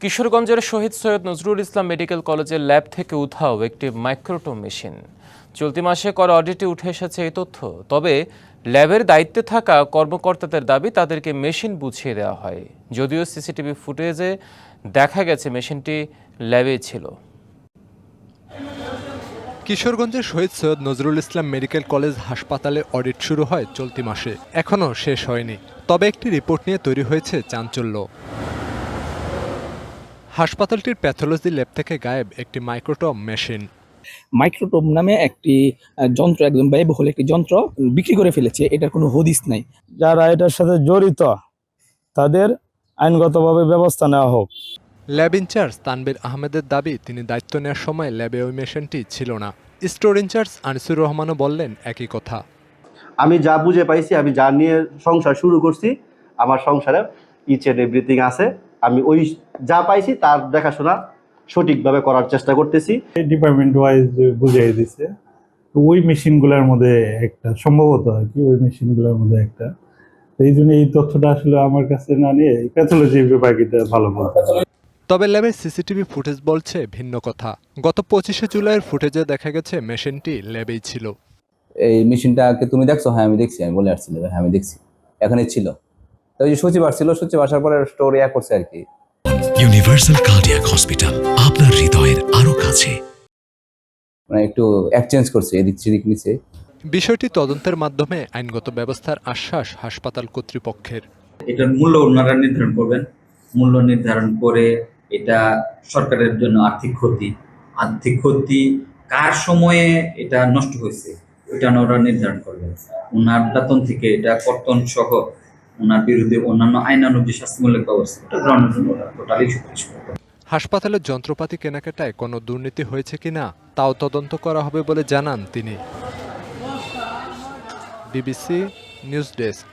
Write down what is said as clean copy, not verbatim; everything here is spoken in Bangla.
কিশোরগঞ্জের শহীদ সৈয়দ নজরুল ইসলাম মেডিকেল কলেজের ল্যাব থেকে উধাও একটি মাইক্রোটোম মেশিন। চলতি মাসে করা অডিটে উঠে এসেছে এই তথ্য। তবে ল্যাবের দায়িত্বে থাকা কর্মকর্তাদের দাবি তাদেরকে মেশিন বুঝিয়ে দেওয়া হয়, যদিও সিসিটিভি ফুটেজে দেখা গেছে মেশিনটি ল্যাবেই ছিল। কিশোরগঞ্জের শহীদ সৈয়দ নজরুল ইসলাম মেডিকেল কলেজ হাসপাতালে অডিট শুরু হয় চলতি মাসে, এখনও শেষ হয়নি। তবে একটি রিপোর্ট নিয়ে তৈরি হয়েছে চাঞ্চল্য। হাসপাতালটির প্যাথোলজি ল্যাব থেকে গায়েব একটি মাইক্রোটোম মেশিন। মাইক্রোটোম নামে একটি যন্ত্র, একদম ব্যয়বহুল একটি যন্ত্র বিক্রি করে ফেলেছে। এটার কোনো হদিস নাই। যারা এটার সাথে জড়িত তাদের আইনগতভাবে ব্যবস্থা নেওয়া হোক। ল্যাব ইনচার্জ তানবীর আহমেদের দাবি, তিনি দায়িত্ব নেওয়ার সময় ল্যাবে ওই মেশিনটি ছিল না। স্টোর ইনচার্জ আনিসুর রহমানও বললেন একই কথা। আমি যা বুঝে পাইছি, আমি যা নিয়ে সংসার শুরু করছি, আমার সংসারে ইচ এন্ড এভরিথিং আছে। আমি ওই যা পাইছি তার দেখাশোনা সঠিকভাবে করার চেষ্টা করতেছি। ডিপার্টমেন্ট ওয়াইজ বুঝিয়ে দিচ্ছে। তো ওই মেশিনগুলোর মধ্যে একটা সম্ভবত আর কি, ওই মেশিনগুলোর মধ্যে একটা। এই জন্য এই তথ্যটা আসলে আমার কাছে না নিয়ে প্যাথোলজি বিভাগীটা ভালো বলতে। তবে ল্যাবের সিসিটিভি ফুটেজ বলছে ভিন্ন কথা। গত 25শে জুলাইয়ের ফুটেজে দেখা গেছে মেশিনটি ল্যাবেই ছিল। এই মেশিনটাকে তুমি দেখছো? হ্যাঁ আমি দেখছি, আমি বলে আসছিল হ্যাঁ আমি দেখছি, এখানে ছিল। তো ওই যে সচিব আসছিল, সচিব আসার পরে স্টোর করছে আর কি। ইউনিভার্সাল কার্ডিয়াক হসপিটাল, আপনার হৃদয়ের আরো কাছে। মানে একটু এক্সচেঞ্জ করছে, এদিক সেদিক নিচে। বিষয়টি তদন্তের মাধ্যমে আইনগত ব্যবস্থার আশ্বাস হাসপাতাল কর্তৃপক্ষের। এটার মূল্য ওনারা নির্ধারণ করবেন। মূল্য নির্ধারণ করে এটা সরকারের জন্য আর্থিক ক্ষতি কার সময়ে এটা নষ্ট হয়েছে ওটা ওনারা নির্ধারণ করবেন। ওনার বেতন থেকে এটা কর্তন সহ ওনার বিরুদ্ধে অন্যান্য আইনানুগ যে শাস্তিমূলক ব্যবস্থা এটা গ্রহণের জন্য টোটালি সুপারিশ করবেন। হাসপাতালের যন্ত্রপাতি কেনাকাটায় কোনো দুর্নীতি হয়েছে কিনা তাও তদন্ত করা হবে বলে জানান তিনি। DBC news desk.